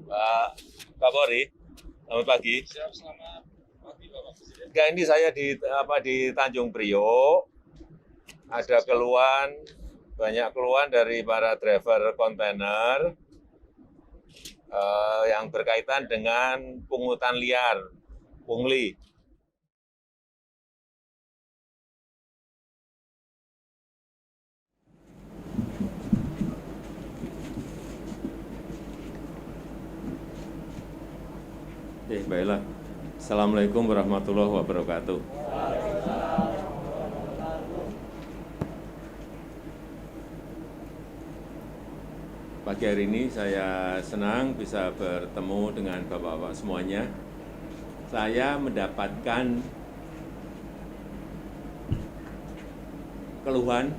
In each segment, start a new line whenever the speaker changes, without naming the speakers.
Pak Kapolri, selamat pagi.
Siap, selamat pagi Bapak Presiden.
Enggak, ini saya di Tanjung Priok, ada keluhan, banyak keluhan dari para driver kontainer yang berkaitan dengan pungutan liar, pungli. Baiklah. Assalamualaikum warahmatullahi wabarakatuh. Pagi hari ini saya senang bisa bertemu dengan Bapak-Bapak semuanya. Saya mendapatkan keluhan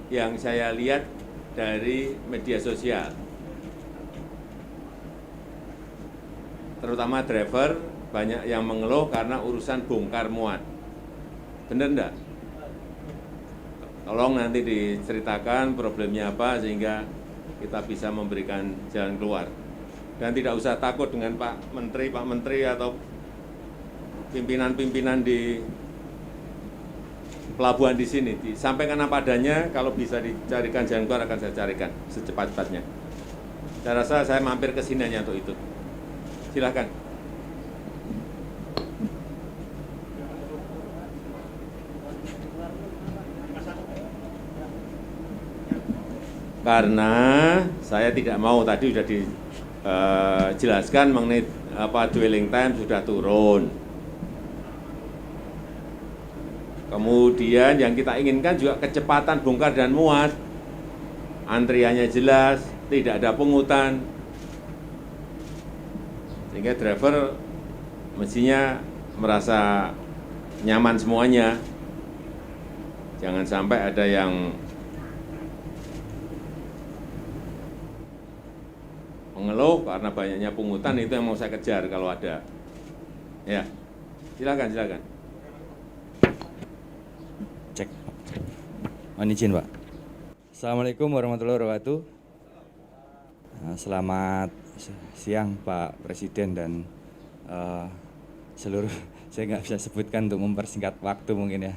yang saya lihat dari media sosial. Terutama driver banyak yang mengeluh karena urusan bongkar muat. Benar enggak? Tolong nanti diceritakan problemnya apa sehingga kita bisa memberikan jalan keluar. Dan tidak usah takut dengan Pak Menteri atau pimpinan-pimpinan di pelabuhan di sini. Disampaikan apa adanya, kalau bisa dicarikan jalan keluar akan saya carikan secepat-cepatnya. Saya rasa saya mampir ke sini hanya untuk itu. Silakan. Karena saya tidak mau, tadi sudah dijelaskan mengenai dwelling time sudah turun. Kemudian yang kita inginkan juga kecepatan bongkar dan muat. Antriannya jelas, tidak ada pungutan. Sehingga driver mestinya merasa nyaman semuanya. Jangan sampai ada yang mengeluh karena banyaknya pungutan, itu yang mau saya kejar kalau ada. Ya, silakan, silakan.
Cek. Mohon izin, Pak. Assalamualaikum warahmatullahi wabarakatuh. Selamat siang Pak Presiden dan seluruh, saya nggak bisa sebutkan untuk mempersingkat waktu mungkin ya.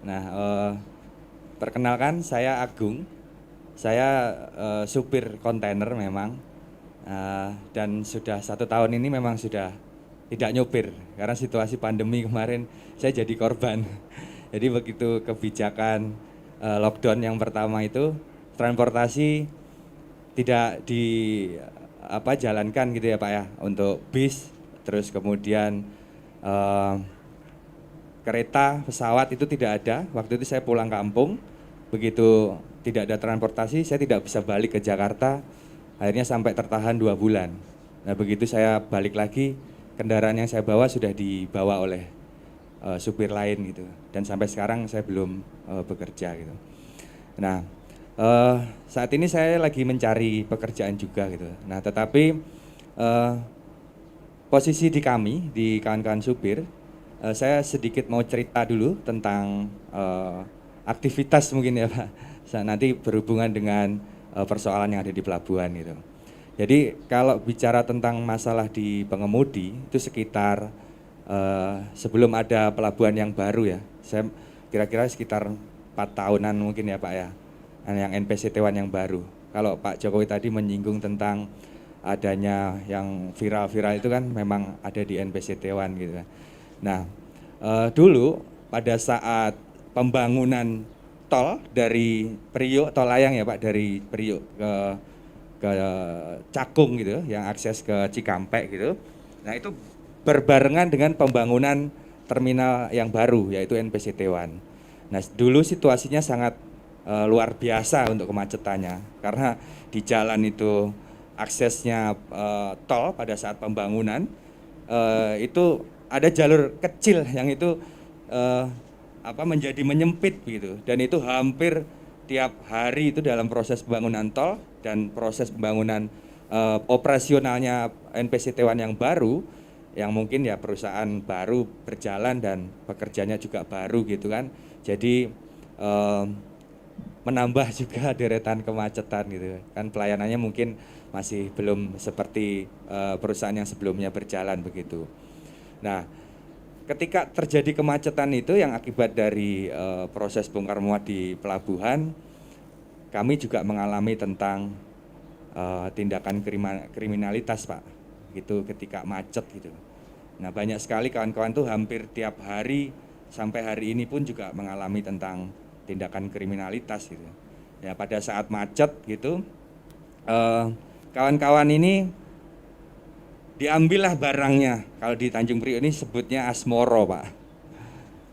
Nah, perkenalkan saya Agung, saya supir kontainer memang, dan sudah 1 tahun ini memang sudah tidak nyopir karena situasi pandemi kemarin saya jadi korban. Jadi begitu kebijakan lockdown yang pertama itu, transportasi tidak jalankan gitu ya Pak ya, untuk bis, terus kemudian kereta, pesawat itu tidak ada. Waktu itu saya pulang kampung, begitu tidak ada transportasi, saya tidak bisa balik ke Jakarta, akhirnya sampai tertahan 2 bulan. Nah begitu saya balik lagi, kendaraan yang saya bawa sudah dibawa oleh supir lain gitu, dan sampai sekarang saya belum bekerja gitu. Nah saat ini saya lagi mencari pekerjaan juga gitu. Nah tetapi posisi di kami, di kawan-kawan supir, saya sedikit mau cerita dulu tentang aktivitas mungkin ya Pak, nanti berhubungan dengan persoalan yang ada di pelabuhan gitu. Jadi kalau bicara tentang masalah di pengemudi itu sekitar sebelum ada pelabuhan yang baru ya, saya kira-kira sekitar 4 tahunan mungkin ya Pak ya, yang NPCT-1 yang baru. Kalau Pak Jokowi tadi menyinggung tentang adanya yang viral-viral itu kan memang ada di NPCT-1 gitu. Nah dulu pada saat pembangunan tol dari Priok, tol layang ya Pak, dari Priok ke Cakung gitu, yang akses ke Cikampek gitu. Nah itu berbarengan dengan pembangunan terminal yang baru yaitu NPCT-1. Nah dulu situasinya sangat luar biasa untuk kemacetannya karena di jalan itu aksesnya tol pada saat pembangunan itu ada jalur kecil yang itu menjadi menyempit gitu, dan itu hampir tiap hari itu dalam proses pembangunan tol dan proses pembangunan operasionalnya NPCT-1 yang baru, yang mungkin ya perusahaan baru berjalan dan pekerjanya juga baru gitu kan. Jadi menambah juga deretan kemacetan gitu kan, pelayanannya mungkin masih belum seperti perusahaan yang sebelumnya berjalan begitu. Nah, ketika terjadi kemacetan itu yang akibat dari proses bongkar muat di pelabuhan, kami juga mengalami tentang tindakan kriminalitas, Pak, gitu ketika macet gitu. Nah, banyak sekali kawan-kawan tuh hampir tiap hari sampai hari ini pun juga mengalami tentang tindakan kriminalitas gitu. Ya, pada saat macet gitu, kawan-kawan ini diambillah barangnya. Kalau di Tanjung Priok ini sebutnya asmoro, Pak.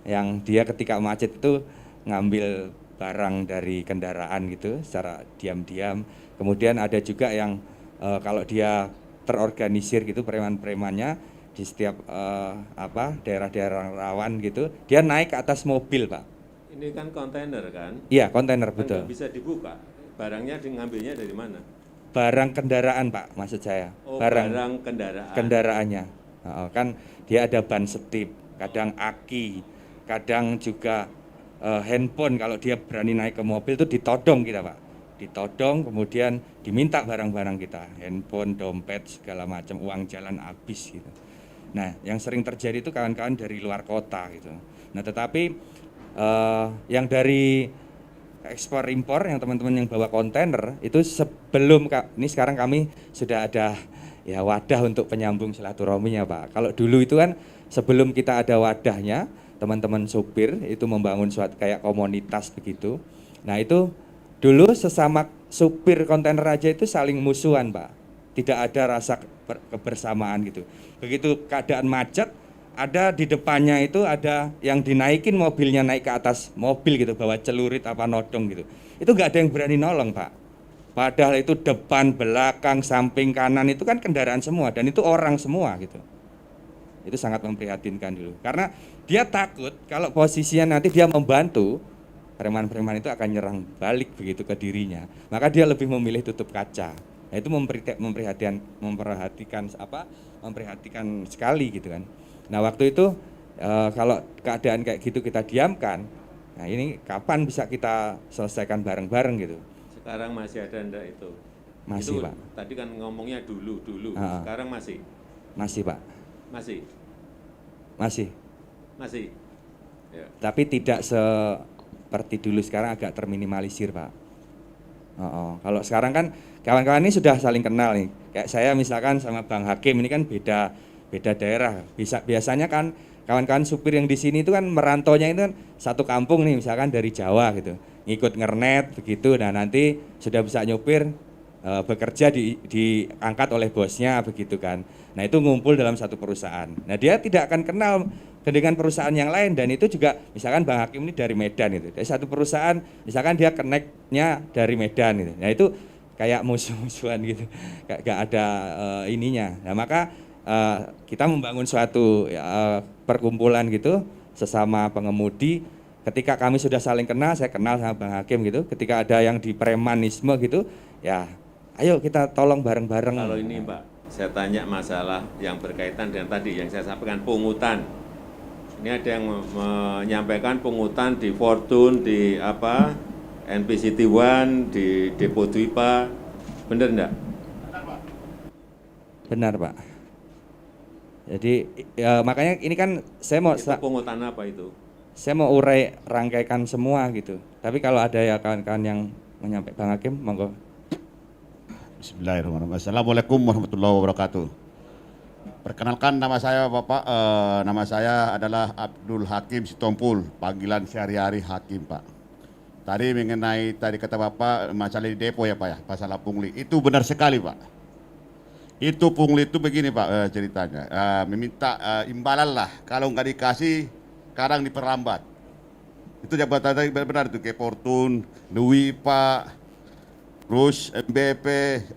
Yang dia ketika macet itu ngambil barang dari kendaraan gitu secara diam-diam. Kemudian ada juga yang kalau dia terorganisir gitu preman-premannya di setiap daerah-daerah rawan gitu, dia naik ke atas mobil, Pak.
Ini kan kontainer kan?
Iya, kontainer
Kan
betul.
nggak bisa dibuka. Barangnya ngambilnya dari mana?
Barang kendaraan, Pak, maksud saya.
Oh, barang kendaraan.
Kendaraannya. Kan dia ada ban setip, kadang aki, kadang juga handphone. Kalau dia berani naik ke mobil itu ditodong kita, Pak. Ditodong, kemudian diminta barang-barang kita, handphone, dompet, segala macam, uang jalan habis gitu. Nah, yang sering terjadi itu kawan-kawan dari luar kota gitu. Nah, tetapi yang dari ekspor impor yang teman-teman yang bawa kontainer itu sebelum ini sekarang kami sudah ada ya wadah untuk penyambung silaturahminya, Pak. Kalau dulu itu kan sebelum kita ada wadahnya, teman-teman supir itu membangun suatu kayak komunitas begitu. Nah, itu dulu sesama supir kontainer aja itu saling musuhan, Pak. Tidak ada rasa kebersamaan gitu. Begitu keadaan macet, ada di depannya itu ada yang dinaikin mobilnya naik ke atas mobil gitu, bawa celurit apa nodong gitu. Itu nggak ada yang berani nolong, Pak. Padahal itu depan, belakang, samping, kanan itu kan kendaraan semua dan itu orang semua gitu. Itu sangat memprihatinkan dulu. Karena dia takut kalau posisinya nanti dia membantu, preman-preman itu akan nyerang balik begitu ke dirinya. Maka dia lebih memilih tutup kaca. Nah, itu memperhatikan sekali gitu kan. Nah, waktu itu kalau keadaan kayak gitu kita diamkan, nah ini kapan bisa kita selesaikan bareng-bareng gitu.
Sekarang masih ada enggak itu?
Masih,
itu,
Pak.
Tadi kan ngomongnya dulu. Sekarang masih?
Masih, Pak.
Masih? Ya.
Tapi tidak seperti dulu, sekarang agak terminimalisir, Pak. Kalau sekarang kan kawan-kawan ini sudah saling kenal nih. Kayak saya misalkan sama Bang Hakim ini kan beda daerah. Biasanya kan kawan-kawan supir yang di sini itu kan merantaunya itu kan satu kampung nih, misalkan dari Jawa gitu. Ngikut ngernet begitu. Nah, nanti sudah bisa nyupir bekerja diangkat oleh bosnya begitu kan. Nah, itu ngumpul dalam satu perusahaan. Nah, dia tidak akan kenal dengan perusahaan yang lain dan itu juga misalkan Bang Hakim ini dari Medan itu. Dari satu perusahaan misalkan dia connect-nya dari Medan gitu. Nah, itu kayak musuh-musuhan gitu. Gak ada ininya. Nah, maka kita membangun suatu perkumpulan gitu sesama pengemudi. Ketika kami sudah saling kenal, saya kenal sama Bang Hakim gitu. Ketika ada yang di premanisme gitu, ya ayo kita tolong bareng-bareng.
Kalau ini, Pak, saya tanya masalah yang berkaitan dengan tadi yang saya sampaikan, pungutan. Ini ada yang menyampaikan pungutan di Fortune, di NPCT One, di Depo Dwipa. Benar enggak?
Benar, Pak. Jadi makanya ini kan saya mau
itu pungutan apa itu?
Saya mau urai rangkaikan semua gitu. Tapi kalau ada ya kawan-kawan yang menyampaikan, Bang Hakim, monggo.
Bismillahirrahmanirrahim. Assalamualaikum warahmatullahi wabarakatuh. Perkenalkan nama saya Bapak, nama saya adalah Abdul Hakim Sitompul, panggilan sehari-hari Hakim, Pak. Tadi mengenai kata Bapak masalah di depo ya Pak ya, masalah pungli. Itu benar sekali Pak. Itu pungli itu begini Pak ceritanya, meminta imbalan lah, kalau nggak dikasih kadang diperlambat. Itu jabatan tadi benar itu kayak Fortune, Dwi Pak, terus MBP,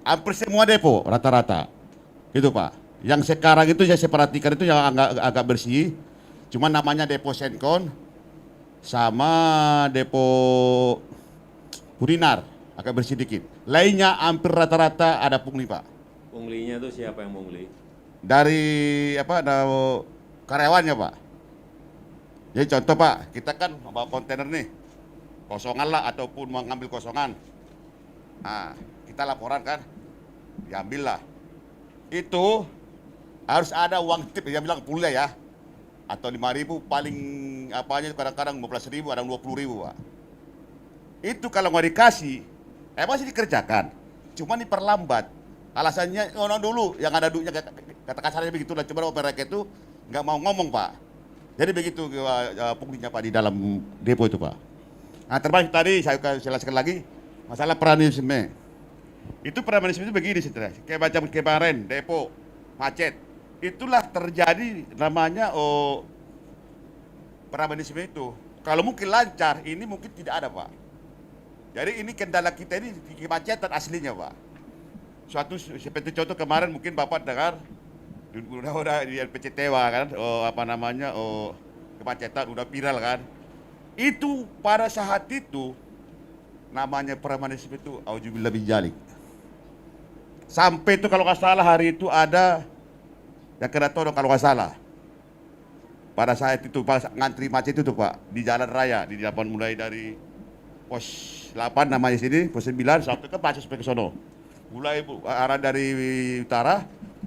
hampir semua depo rata-rata. Itu Pak. Yang sekarang itu saya perhatikan itu yang agak bersih, cuma namanya depo Senkon sama depo Purinar agak bersih dikit. Lainnya hampir rata-rata ada pungli Pak.
Punglinya itu siapa yang pungli?
Dari karyawannya Pak. Jadi contoh Pak, kita kan membawa kontainer nih, kosongan lah ataupun mau ngambil kosongan. Nah, kita laporan kan, diambillah. Itu harus ada uang tip, dia bilang kuliah ya, atau 5.000 paling apanya kadang-kadang 15.000, ada 20.000 Pak. Itu kalau nggak dikasih, masih dikerjakan, cuma diperlambat. Alasannya dulu yang ada duitnya, kata kasarnya begitu lah. Cuma mereka itu nggak mau ngomong Pak. Jadi begitu punglinya Pak di dalam depo itu Pak. Nah termasuk tadi saya jelaskan lagi masalah premanisme. Itu premanisme itu begini saudara, kayak macam kemarin depo macet. Itulah terjadi namanya premanisme itu. Kalau mungkin lancar, ini mungkin tidak ada Pak. Jadi ini kendala kita ini di kemacetan aslinya Pak. Suatu seperti contoh kemarin mungkin Bapak dengar udah di RPCTWA kan, kemacetan udah viral kan. Itu pada saat itu namanya premanisme itu auzubillah min dzalik. Sampai itu kalau nggak salah hari itu ada yang kena todong kalau nggak salah. Pada saat itu pas ngantri macet itu Pak di jalan raya di depan mulai dari pos 8 namanya sini, pos 9 sampai ke Pasus sampai ke sono. Mulai arah dari utara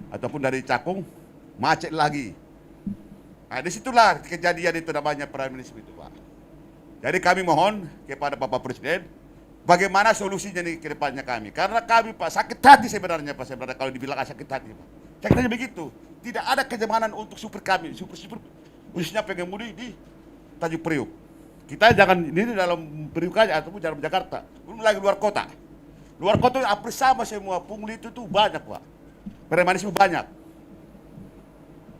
ataupun dari Cakung macet lagi. Nah disitulah kejadian itu namanya premanisme itu Pak. Jadi kami mohon kepada Bapak Presiden bagaimana solusinya nih ke depannya kami. Karena kami Pak sakit hati sebenarnya Pak, sebenarnya kalau dibilang sakit hati Pak. Sakit hati begitu. Tidak ada kenyamanan untuk supir kami, supir khususnya pengemudi di Tanjung Priuk. Kita jangan ini dalam Priuk aja ataupun dalam Jakarta, belum lagi luar kota. Luar kota hampir sama semua pungli itu tuh banyak Pak. Premanisme banyak.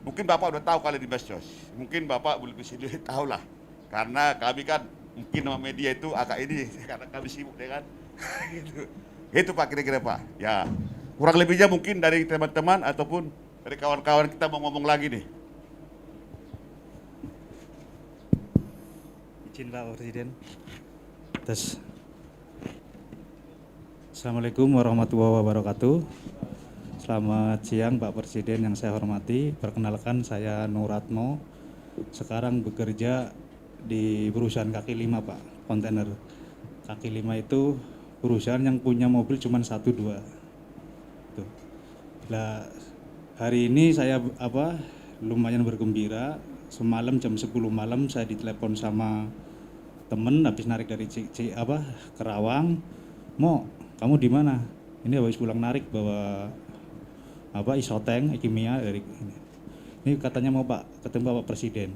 Mungkin Bapak udah tahu kali di Bastos. Mungkin Bapak belum bisa tahu lah. Karena kami kan mungkin sama media itu agak ini karena kami sibuk ya kan. Gitu. Itu Pak kira-kira Pak. Ya. Kurang lebihnya mungkin dari teman-teman ataupun dari kawan-kawan kita mau ngomong lagi nih.
Izin Pak Presiden. Terus. Assalamualaikum warahmatullahi wabarakatuh. Selamat siang Pak Presiden yang saya hormati. Perkenalkan saya Nuratno. Sekarang bekerja di perusahaan kaki 5 Pak, kontainer. Kaki 5 itu perusahaan yang punya mobil cuma 1-2. Tuh. Nah, hari ini saya lumayan bergembira. Semalam jam 10 malam saya ditelepon sama temen habis narik dari Kerawang. Mo, kamu di mana? Ini habis pulang narik bawa isoteng kimia dari ini. Ini katanya mau Pak ketemu Bapak Presiden.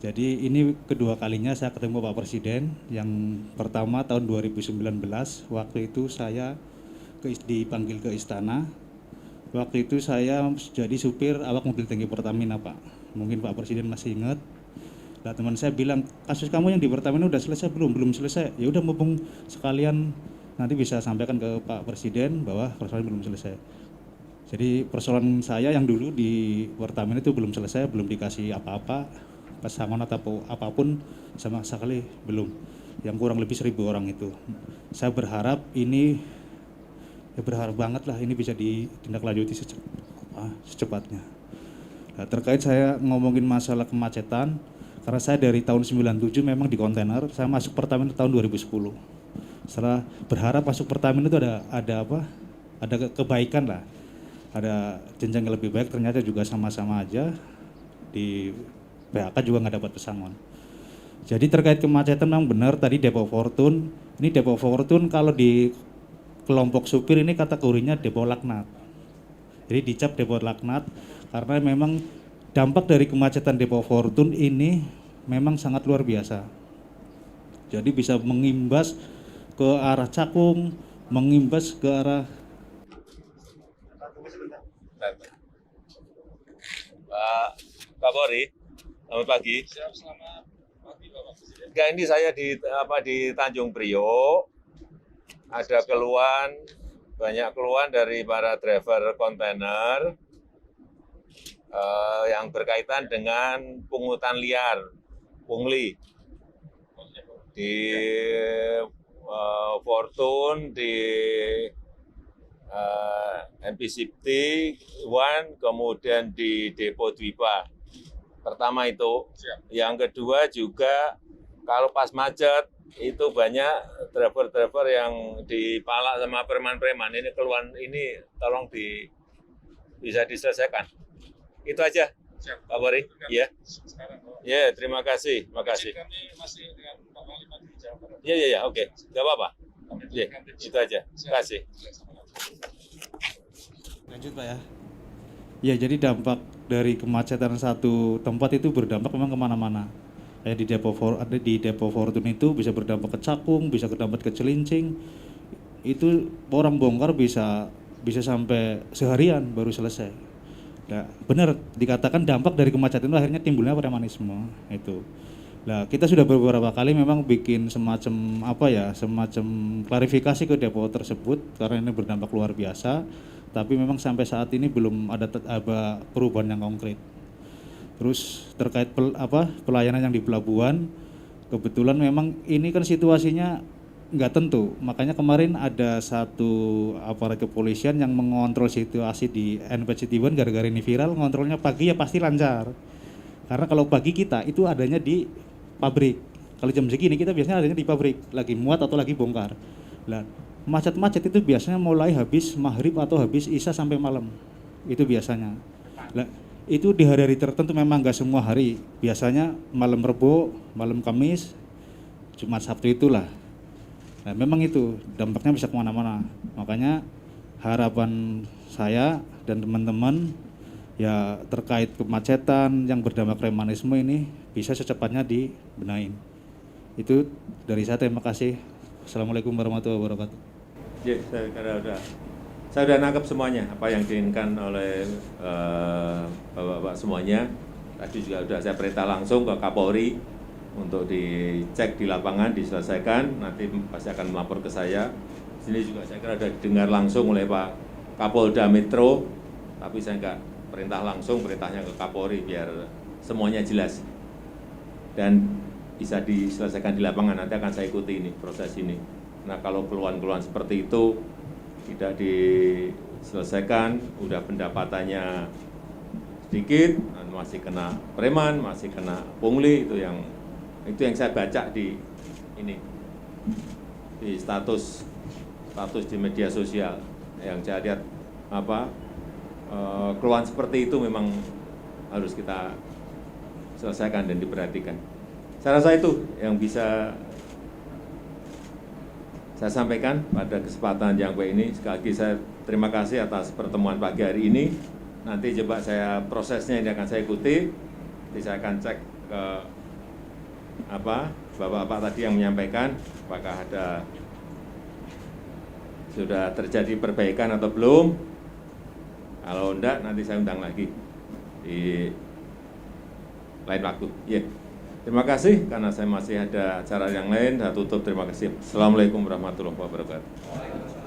Jadi ini kedua kalinya saya ketemu Bapak Presiden. Yang pertama tahun 2019, waktu itu saya dipanggil ke istana. Waktu itu saya jadi supir awak mobil tangki Pertamina Pak. Mungkin Pak Presiden masih ingat. Nah teman saya bilang, kasus kamu yang di Pertamina udah selesai belum? Belum selesai. Ya udah mumpung sekalian nanti bisa sampaikan ke Pak Presiden bahwa persoalan belum selesai. Jadi persoalan saya yang dulu di Pertamina itu belum selesai, belum dikasih apa-apa, pesangon atau apapun sama sekali belum. Yang kurang lebih 1.000 orang itu. Saya berharap ini, ya berharap banget lah ini bisa ditindaklanjuti secepatnya. Nah, terkait saya ngomongin masalah kemacetan, karena saya dari tahun 97 memang di kontainer, saya masuk Pertamina tahun 2010. Setelah berharap masuk Pertamina itu ada kebaikan lah, ada jenjang yang lebih baik, ternyata juga sama-sama aja di PHK juga nggak dapat pesangon. Jadi terkait kemacetan memang benar tadi Depo Fortune, ini Depo Fortune kalau di kelompok supir ini kategorinya depo laknat. Jadi dicap depo laknat karena memang dampak dari kemacetan Depo Fortune ini memang sangat luar biasa. Jadi bisa mengimbas ke arah Cakung, mengimbas ke arah
Pak Kapolri, selamat pagi.
Siap, selamat pagi Bapak Presiden.
Enggak, ini saya di Tanjung Priok. Ada banyak keluhan dari para driver kontainer yang berkaitan dengan pungutan liar, pungli di Fortune, di NPCT One, kemudian di Depo Dwipa. Pertama itu. Siap. Yang kedua juga kalau pas macet itu banyak driver-driver yang dipalak sama preman-preman. Ini keluhan ini tolong bisa diselesaikan. Itu aja,
Siap.
Pak Bori. Iya.
Sekarang,
Ya, terima kasih. Makasih.
kami masih dengan Pak Panglima di Jawa Barat.
Ya, oke. Nggak apa-apa.
Kami
Ya,
berikan tips.
itu aja. Terima kasih.
Lanjut Pak ya. Ya, jadi dampak dari kemacetan satu tempat itu berdampak memang kemana-mana. Kayak di Depo Fortune itu bisa berdampak ke Cakung, bisa berdampak ke Cilincing. Itu orang bongkar bisa sampai seharian baru selesai. Nah, benar dikatakan dampak dari kemacetan itu akhirnya timbulnya premanisme itu. Nah, kita sudah beberapa kali memang bikin semacam klarifikasi ke depo tersebut karena ini berdampak luar biasa, tapi memang sampai saat ini belum ada perubahan yang konkret. Terus terkait pelayanan yang di pelabuhan, kebetulan memang ini kan situasinya nggak tentu, makanya kemarin ada satu aparat kepolisian yang mengontrol situasi di NP Citiban gara-gara ini viral, ngontrolnya pagi ya pasti lancar. Karena kalau pagi kita itu adanya di pabrik. Kalau jam segini kita biasanya adanya di pabrik, lagi muat atau lagi bongkar. Nah, macet-macet itu biasanya mulai habis maghrib atau habis isya sampai malam. Itu biasanya. Nah, itu di hari-hari tertentu memang nggak semua hari. Biasanya malam Rebo, malam Kamis, Jumat Sabtu itulah. Nah, memang itu dampaknya bisa kemana-mana. Makanya harapan saya dan teman-teman ya terkait kemacetan yang berdampak premanisme ini bisa secepatnya dibenahin. Itu dari saya, terima kasih. Assalamualaikum warahmatullahi wabarakatuh.
Ya, saya sudah nangkep semuanya apa yang diinginkan oleh Bapak-bapak semuanya. Tadi juga sudah saya perintah langsung ke Kapolri untuk dicek di lapangan, diselesaikan, nanti pasti akan melapor ke saya. Sini juga saya kira sudah didengar langsung oleh Pak Kapolda Metro, tapi saya enggak perintah langsung, perintahnya ke Kapolri biar semuanya jelas. Dan bisa diselesaikan di lapangan, nanti akan saya ikuti ini, proses ini. Nah, kalau keluhan-keluhan seperti itu tidak diselesaikan, udah pendapatannya sedikit, masih kena preman, masih kena pungli, itu yang saya baca di ini, di status di media sosial yang saya lihat keluhan seperti itu memang harus kita selesaikan dan diperhatikan. Saya rasa itu yang bisa saya sampaikan pada kesempatan yang baik ini. Sekali lagi saya terima kasih atas pertemuan pagi hari ini. Nanti coba prosesnya ini akan saya ikuti. Nanti saya akan cek ke bapak-bapak tadi yang menyampaikan apakah sudah terjadi perbaikan atau belum. Kalau enggak, nanti saya undang lagi di lain waktu. Yeah. Terima kasih, karena saya masih ada acara yang lain. Saya tutup, terima kasih. Assalamualaikum warahmatullahi wabarakatuh.